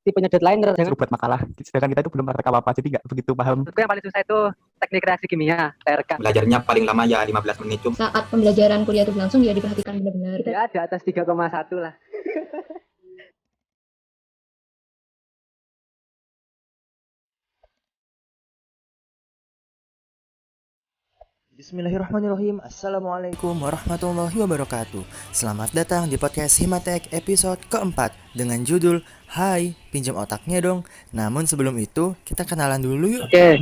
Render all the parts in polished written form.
tipenya deadliner. Suruh buat makalah, sedangkan kita itu belum praktek apa-apa, jadi nggak begitu paham. Menurutku yang paling susah itu teknik reaksi kimia, TRK. Belajarnya paling lama ya 15 menit. Saat pembelajaran kuliah itu berlangsung ya diperhatikan benar-benar. Ya di atas 3,1 lah. Bismillahirrahmanirrahim. Assalamualaikum warahmatullahi wabarakatuh. Selamat datang di podcast Himatek episode keempat dengan judul Hai, pinjam otaknya dong. Namun sebelum itu, kita kenalan dulu yuk. Oke,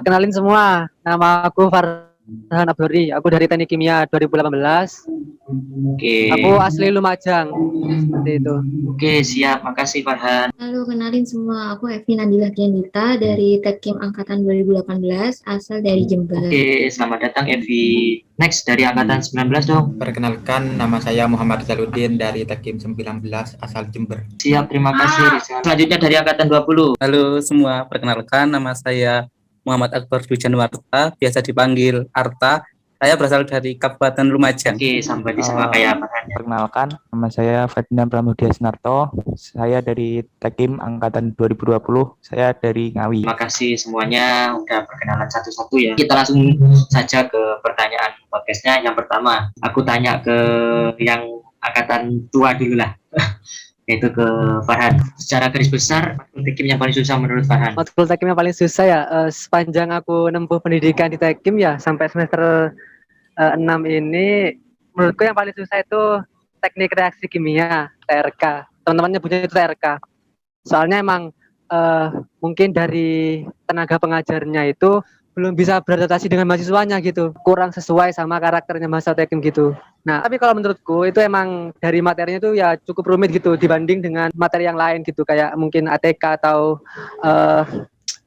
kenalin semua. Nama aku Farhan Abduri. Aku dari Teknik Kimia 2018. Oke. Aku asli Lumajang. Seperti itu. Oke, siap. Makasih Farhan. Halo, kenalin semua. Aku Evi Nabila Dianita dari Tekkim Angkatan 2018, asal dari Jember. Oke, selamat datang Evi. Next dari Angkatan 19 dong. Perkenalkan, nama saya Muhammad Rizaludin dari Tekim 19 asal Jember. Siap, terima kasih Rizal. Selanjutnya dari Angkatan 20. Halo semua, perkenalkan nama saya Muhammad Akbar Dujanwarta, biasa dipanggil Arta. Saya berasal dari Kabupaten Lumajang. Oke, sampai di sama kayak Farhan. Perkenalkan, nama saya Ferdinand Pramudia Senarto. Saya dari Tekim Angkatan 2020. Saya dari Ngawi. Terima kasih semuanya udah perkenalan satu-satu ya. Kita langsung saja ke pertanyaan podcastnya. Yang pertama, aku tanya ke yang angkatan tua dulu lah. Yaitu ke Farhan. Secara garis besar, matkul Tekim yang paling susah menurut Farhan? Matkul Tekkim yang paling susah ya, sepanjang aku nempuh pendidikan di Tekkim ya, sampai semester 6 ini, menurutku yang paling susah itu teknik reaksi kimia, TRK. Teman-teman nyebutnya itu TRK. Soalnya emang mungkin dari tenaga pengajarnya itu belum bisa beradaptasi dengan mahasiswanya gitu, kurang sesuai sama karakternya mahasiswa Tekkim gitu. Nah, tapi kalau menurutku itu emang dari materinya itu ya cukup rumit gitu dibanding dengan materi yang lain gitu, kayak mungkin ATK atau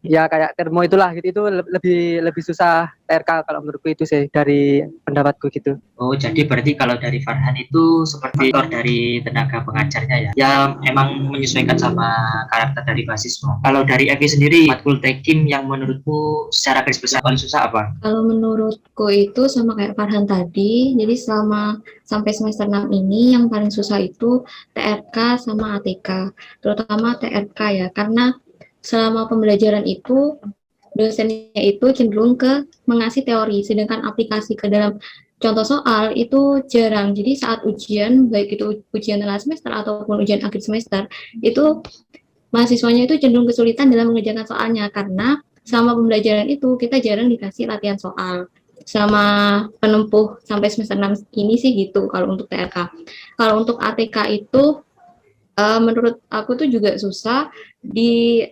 ya kayak termo itulah gitu, itu lebih susah TRK kalau menurutku itu sih dari pendapatku gitu. Oh, jadi berarti kalau dari Farhan itu seperti faktor dari tenaga pengajarnya ya, yang emang menyesuaikan sama karakter dari mahasiswa. Kalau dari Evi sendiri, matkul Tekim yang menurutmu secara garis besar paling susah apa? Kalau menurutku itu sama kayak Farhan tadi, jadi selama sampai semester 6 ini yang paling susah itu TRK sama ATK, terutama TRK ya, karena selama pembelajaran itu dosennya itu cenderung ke mengasih teori, sedangkan aplikasi ke dalam contoh soal itu jarang. Jadi saat ujian, baik itu ujian tengah semester ataupun ujian akhir semester, itu mahasiswanya itu cenderung kesulitan dalam mengerjakan soalnya, karena selama pembelajaran itu kita jarang dikasih latihan soal. Selama penempuh sampai semester 6 ini sih gitu kalau untuk TRK. Kalau untuk ATK itu menurut aku tuh juga susah di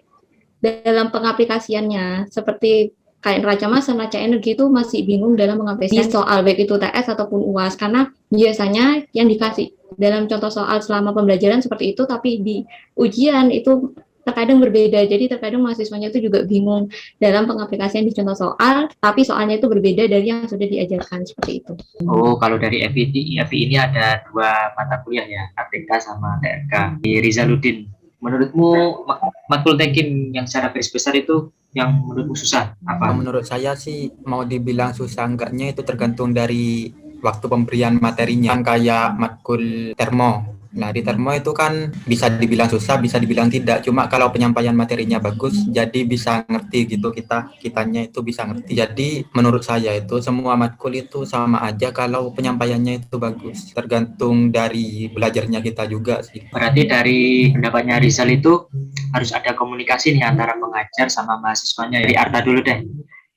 dalam pengaplikasiannya, seperti kayak neraca massa, neraca energi itu masih bingung dalam mengaplikasikan soal baik itu TS ataupun UAS, karena biasanya yang dikasih dalam contoh soal selama pembelajaran seperti itu, tapi di ujian itu terkadang berbeda. Jadi terkadang mahasiswanya itu juga bingung dalam pengaplikasian di contoh soal, tapi soalnya itu berbeda dari yang sudah diajarkan, seperti itu. Oh, kalau dari Evi ini ada dua mata kuliah ya, ATK sama TRK. Di Rizaludin, menurutmu matkul Tekim yang secara garis besar itu yang menurutmu susah apa? Menurut saya sih, mau dibilang susah enggaknya itu tergantung dari waktu pemberian materinya. Kan kayak matkul termo. Nah, di termo itu kan bisa dibilang susah, bisa dibilang tidak. Cuma kalau penyampaian materinya bagus, jadi bisa ngerti gitu, kitanya itu bisa ngerti. Jadi menurut saya itu semua matkul itu sama aja kalau penyampaiannya itu bagus. Tergantung dari belajarnya kita juga sih. Berarti dari pendapatnya Rizal itu harus ada komunikasi nih antara pengajar sama mahasiswanya. Dari Arta dulu deh.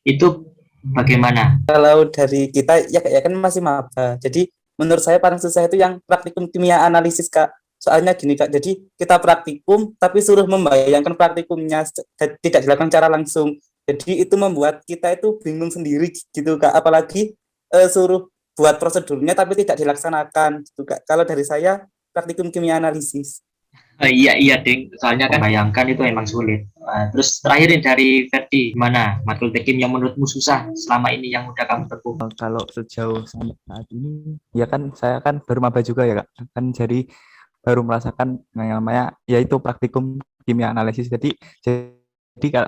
Itu bagaimana? Kalau dari kita ya kan masih maba. Jadi menurut saya paling susah itu yang praktikum kimia analisis, Kak. Soalnya gini, Kak. Jadi kita praktikum tapi suruh membayangkan praktikumnya tidak dilakukan secara langsung. Jadi itu membuat kita itu bingung sendiri gitu, Kak. Apalagi suruh buat prosedurnya tapi tidak dilaksanakan gitu, Kak. Kalau dari saya praktikum kimia analisis. Iya ding, soalnya kan bayangkan itu emang sulit. Terus terakhir nih dari Ferdi, mana matkul Tekim yang menurutmu susah selama ini yang udah kamu tempuh? Kalau sejauh sampai saat ini, ya kan saya kan baru maba juga ya Kak. Kan jadi baru merasakan yang namanya yaitu praktikum kimia analisis. Jadi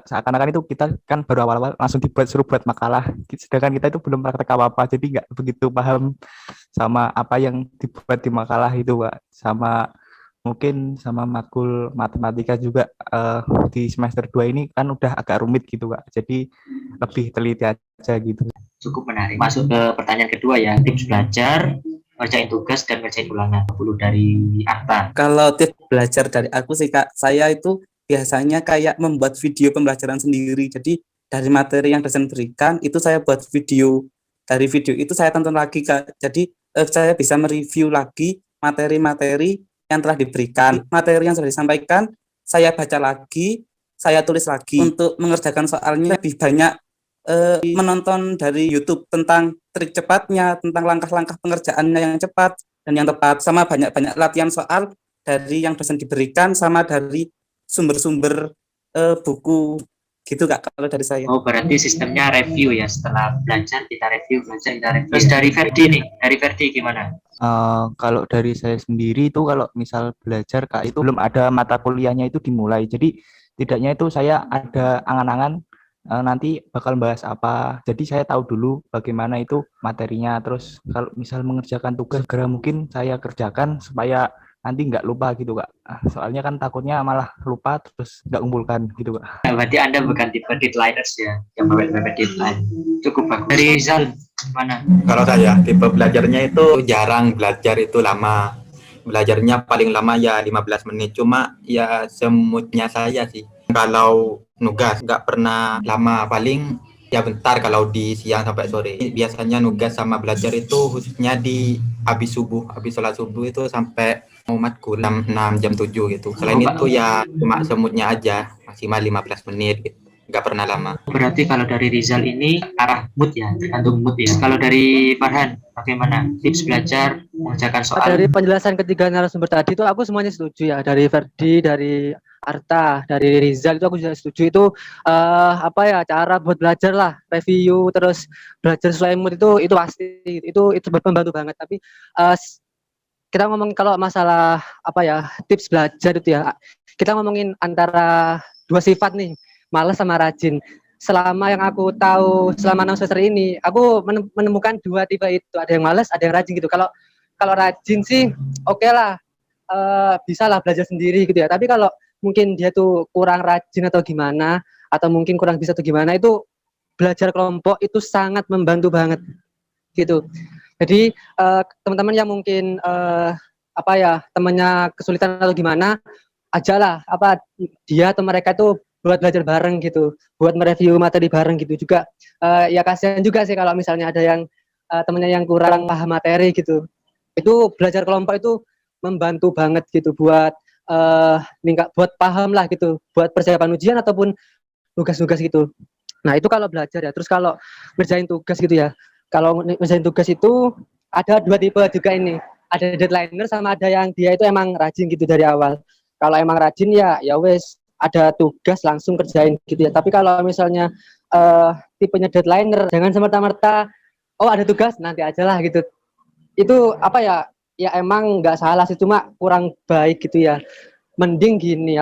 seakan-akan itu kita kan baru awal-awal langsung suruh buat makalah. Sedangkan kita itu belum praktek apa-apa, jadi nggak begitu paham sama apa yang dibuat di makalah itu, Kak. Sama Mungkin sama matkul matematika juga di semester 2 ini kan udah agak rumit gitu Kak. Jadi lebih teliti aja gitu. Cukup menarik. Masuk ke pertanyaan kedua ya, tips belajar, ngerjain tugas dan ngerjain ulangan. 10 dari Arta. Kalau tips belajar dari aku sih Kak, saya itu biasanya kayak membuat video pembelajaran sendiri. Jadi dari materi yang dosen berikan itu saya buat video. Dari video itu saya tonton lagi Kak. Jadi saya bisa mereview lagi materi-materi yang telah diberikan. Materi yang sudah disampaikan saya baca lagi, saya tulis lagi. Untuk mengerjakan soalnya lebih banyak menonton dari YouTube tentang trik cepatnya, tentang langkah-langkah pengerjaannya yang cepat dan yang tepat, sama banyak-banyak latihan soal dari yang dosen diberikan sama dari sumber-sumber buku gitu Kak kalau dari saya. Oh, berarti sistemnya review ya, setelah belajar kita review, belajar kita review. Terus dari Ferdi nih, dari Ferdi gimana? Kalau dari saya sendiri itu kalau misal belajar Kak itu belum ada mata kuliahnya itu dimulai. Jadi tidaknya itu saya ada angan-angan nanti bakal bahas apa. Jadi saya tahu dulu bagaimana itu materinya. Terus kalau misal mengerjakan tugas segera mungkin saya kerjakan supaya nanti nggak lupa gitu Kak. Soalnya kan takutnya malah lupa terus nggak kumpulkan gitu Kak. Berarti Anda bukan tipe deadlineers ya, yang mepet-mepet deadline. Cukup bagus. Dari Rizal, gimana? Kalau saya tipe belajarnya itu jarang belajar itu lama. Belajarnya paling lama ya 15 menit. Cuma ya semutnya saya sih. Kalau nugas nggak pernah lama, paling ya bentar kalau di siang sampai sore. Biasanya nugas sama belajar itu khususnya di habis subuh, habis sholat subuh itu sampai mau matkul 6 jam 7 gitu. Selain itu ya cuma semutnya aja, maksimal 15 menit gitu. Nggak pernah lama. Berarti kalau dari Rizal ini arah mood ya, tergantung mood ya. Kalau dari Farhan, bagaimana tips belajar mengerjakan soal? Dari penjelasan ketiga narasumber tadi itu aku semuanya setuju ya. Dari Ferdi, dari Arta, dari Rizal itu aku juga setuju. Itu cara buat belajar lah, review terus belajar sesuai mood itu pasti itu membantu banget. Tapi kita ngomong kalau masalah tips belajar itu ya, kita ngomongin antara dua sifat nih, malas sama rajin. Selama yang aku tahu selama 6 semester ini, aku menemukan dua tipe itu, ada yang malas, ada yang rajin gitu. Kalau rajin sih oke lah, bisa lah belajar sendiri gitu ya. Tapi kalau mungkin dia tuh kurang rajin atau gimana, atau mungkin kurang bisa atau gimana, itu belajar kelompok itu sangat membantu banget gitu. Jadi teman-teman yang mungkin temannya kesulitan atau gimana, ajalah dia atau mereka itu buat belajar bareng gitu, buat mereview materi bareng gitu juga. Ya kasihan juga sih kalau misalnya ada yang temannya yang kurang paham materi gitu. Itu belajar kelompok itu membantu banget gitu buat buat paham lah gitu, buat persiapan ujian ataupun tugas-tugas gitu. Nah itu kalau belajar ya. Terus kalau ngerjain tugas gitu ya, kalau ngerjain tugas itu ada dua tipe juga ini, ada deadlineer sama ada yang dia itu emang rajin gitu dari awal. Kalau emang rajin ya wes, ada tugas langsung kerjain gitu ya. Tapi kalau misalnya tipenya deadlineer, jangan semerta-merta ada tugas nanti aja lah gitu. Itu ya emang nggak salah sih, cuma kurang baik gitu ya. Mending gini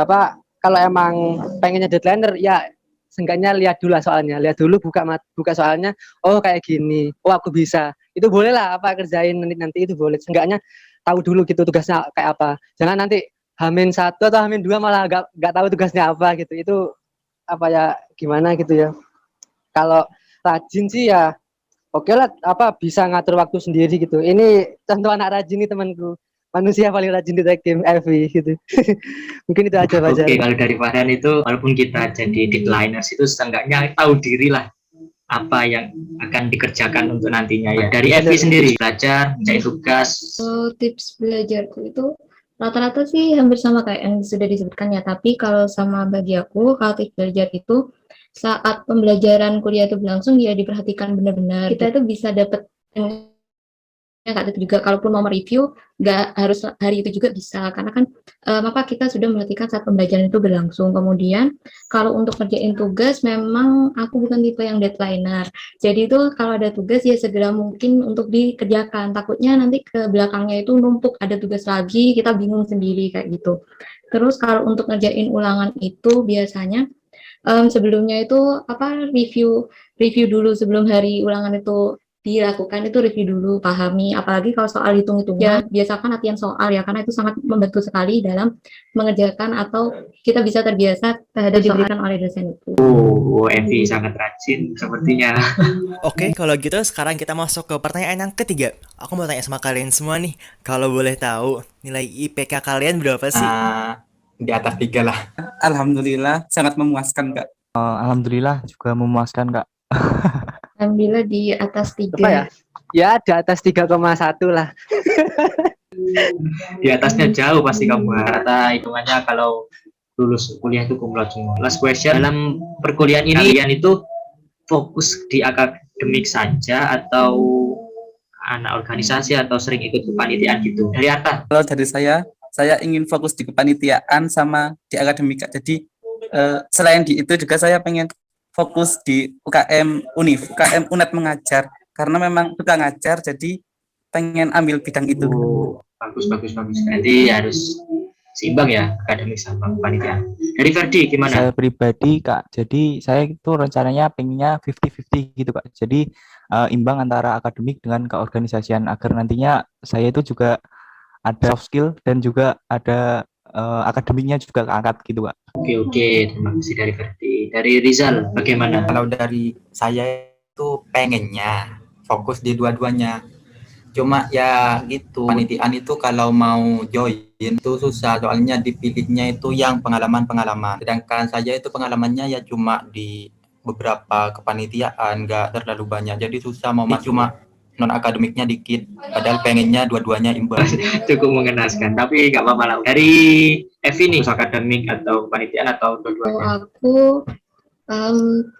kalau emang pengennya deadlineer ya seenggaknya lihat dulu soalnya, lihat dulu buka soalnya, kayak gini, aku bisa, itu boleh lah kerjain nanti itu boleh, seenggaknya tahu dulu gitu tugasnya kayak apa. Jangan nanti H-1 atau H-2 malah nggak tahu tugasnya apa gitu. Itu gimana gitu ya. Kalau rajin sih ya oke lah, bisa ngatur waktu sendiri gitu. Ini contoh anak rajin nih temanku, manusia paling rajin di game Evi gitu. Mungkin itu aja Pak. Oke, kalau dari Farhan itu walaupun kita jadi deadlineers itu seenggaknya tahu diri lah apa yang akan dikerjakan untuk nantinya ya. Dari Evi sendiri belajar, mencari tugas. Tips belajarku itu rata-rata sih hampir sama kayak yang sudah disebutkan ya. Tapi kalau sama bagi aku, kalau tips belajar itu saat pembelajaran kuliah itu berlangsung ya diperhatikan benar-benar. Kita itu bisa dapat itu juga, kalaupun mau mereview nggak harus hari itu juga bisa, karena kan kita sudah memperhatikan saat pembelajaran itu berlangsung. Kemudian kalau untuk kerjain tugas, memang aku bukan tipe yang deadlineer, jadi itu kalau ada tugas ya segera mungkin untuk dikerjakan, takutnya nanti ke belakangnya itu numpuk ada tugas lagi, kita bingung sendiri kayak gitu. Terus kalau untuk ngerjain ulangan itu biasanya sebelumnya itu review dulu sebelum hari ulangan itu dilakukan itu review dulu, pahami. Apalagi kalau soal hitung-hitungnya, biasakan latihan soal ya, karena itu sangat membantu sekali dalam mengerjakan atau kita bisa terbiasa terhadap diberikan oleh dosen itu. Oh, Evi sangat rajin sepertinya. Oke, kalau gitu sekarang kita masuk ke pertanyaan yang ketiga. Aku mau tanya sama kalian semua nih, kalau boleh tahu nilai IPK kalian berapa sih? Di atas 3 lah. Alhamdulillah sangat memuaskan Kak. Alhamdulillah juga memuaskan Kak. Alhamdulillah di atas Apa 3. ya? Ya di atas 3,1 lah. Di atasnya jauh pasti kamu. Rata hitungannya kalau lulus kuliah itu cum laude semua. Last question, dalam perkuliahan ini kalian itu fokus di akademik saja atau anak organisasi atau sering ikut kepanitiaan gitu? Dari Arta. Kalau dari saya ingin fokus di kepanitiaan sama di akademik Kak. Jadi selain di itu juga saya pengen fokus di UKM UNIF, UKM UNED mengajar karena memang suka ngajar jadi pengen ambil bidang itu. Bagus. Nanti harus seimbang ya akademik sama kepanitiaan. Dari Ferdi gimana? Saya pribadi Kak, jadi saya itu rencananya pengennya 50-50 gitu Kak. Jadi imbang antara akademik dengan keorganisasian agar nantinya saya itu juga ada soft skill dan juga ada akademiknya juga keangkat gitu Kak. Oke, terima kasih dari Ferdi. Dari Rizal bagaimana? Kalau dari saya itu pengennya fokus di dua-duanya. Cuma ya gitu, panitiaan itu kalau mau join itu susah, soalnya dipilihnya itu yang pengalaman-pengalaman. Sedangkan saya itu pengalamannya ya cuma di beberapa kepanitiaan, nggak terlalu banyak. Jadi susah mau masuk, cuma non akademiknya dikit. Padahal pengennya dua-duanya imbang. Cukup mengenaskan, tapi nggak apa-apa lah. Dari Evi nih, akademik atau kepanitiaan atau Kalau dua-duanya? aku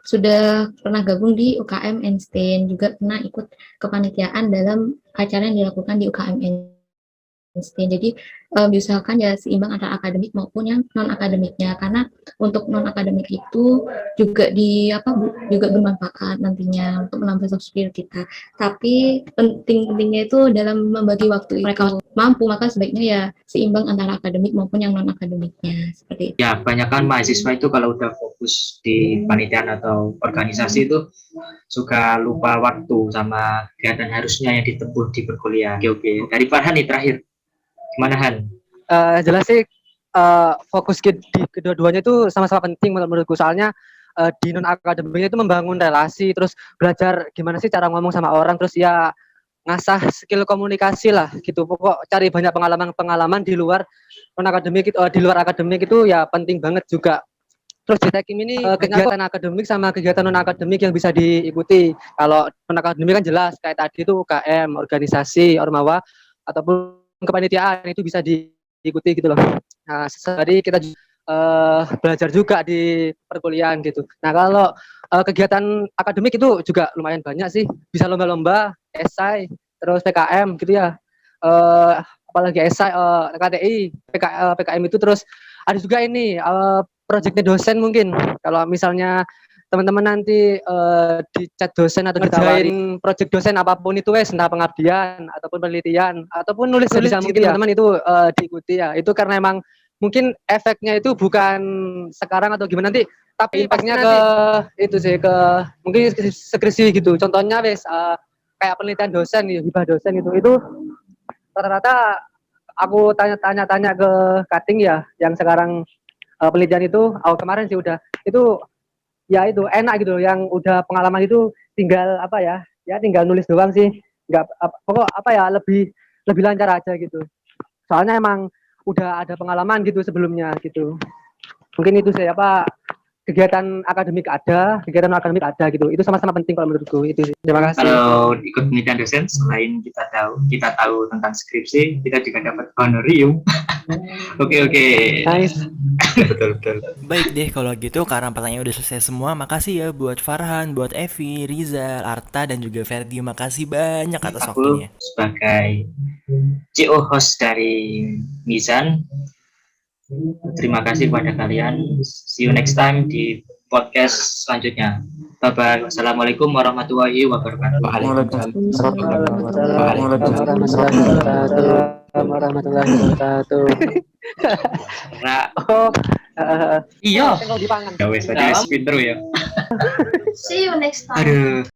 sudah pernah gabung di UKM Einstein, juga pernah ikut kepanitiaan dalam acara yang dilakukan di UKM Einstein. Jadi diusahakan ya seimbang antara akademik maupun yang non akademiknya, karena untuk non akademik itu juga juga bermanfaat nantinya untuk menambah soft skill kita. Tapi pentingnya itu dalam membagi waktu. Mereka mampu, maka sebaiknya ya seimbang antara akademik maupun yang non akademiknya, seperti itu. Ya, kebanyakan mahasiswa itu kalau udah fokus di panitiaan atau organisasi itu suka lupa waktu sama kegiatan harusnya yang ditempuh di perkuliahan. Oke. Dari Farhan nih terakhir, gimana Han? Jelas sih fokus di kedua-duanya itu sama-sama penting menurutku, soalnya di non akademiknya itu membangun relasi, terus belajar gimana sih cara ngomong sama orang, terus ya ngasah skill komunikasi lah gitu. Pokok cari banyak pengalaman di luar non akademik, di luar akademik itu ya penting banget juga. Terus di Tekim ini kegiatan akademik sama kegiatan non akademik yang bisa diikuti. Kalau non akademik kan jelas kayak tadi itu UKM, organisasi, ormawa ataupun kepanitiaan itu bisa diikuti gitu loh. Nah, jadi kita belajar juga di perkuliahan gitu. Nah, kalau kegiatan akademik itu juga lumayan banyak sih. Bisa lomba-lomba, esai, terus PKM gitu ya. Apalagi esai, KTI, PKM itu, terus ada juga ini proyeknya dosen mungkin. Kalau misalnya teman-teman nanti di chat dosen atau ditawarin proyek dosen apapun itu entah pengabdian ataupun penelitian ataupun nulis bisa mungkin teman-teman itu diikuti ya. Itu karena emang mungkin efeknya itu bukan sekarang atau gimana nanti, tapi impactnya ke itu sih, ke mungkin skripsi gitu. Contohnya kayak penelitian dosen gitu, hibah dosen itu rata-rata aku tanya ke cutting ya yang sekarang penelitian itu kemarin sih udah itu ya itu enak gitu, yang udah pengalaman itu tinggal tinggal nulis doang sih, nggak pokok lebih lancar aja gitu, soalnya emang udah ada pengalaman gitu sebelumnya gitu. Mungkin itu sih kegiatan akademik ada, kegiatan akademik ada gitu, itu sama-sama penting kalau menurutku itu sih. Terima kasih. Kalau ikut penelitian dosen, selain kita tahu tentang skripsi, kita juga dapat honorium. Oke. Nice. Betul. Baik deh kalau gitu, karena pertanyaan udah selesai semua. Makasih ya buat Farhan, buat Evi, Rizal, Arta, dan juga Ferdi. Makasih banyak atas waktunya. Aku sebagai CO host dari Mizan, terima kasih kepada kalian. See you next time di podcast selanjutnya. Bye-bye. Wassalamualaikum warahmatullahi wabarakatuh. Warahmatullahi wabarakatuh. Iya. Kalau dipangan. Ya wes, pinter ya. See you next time. Aduh.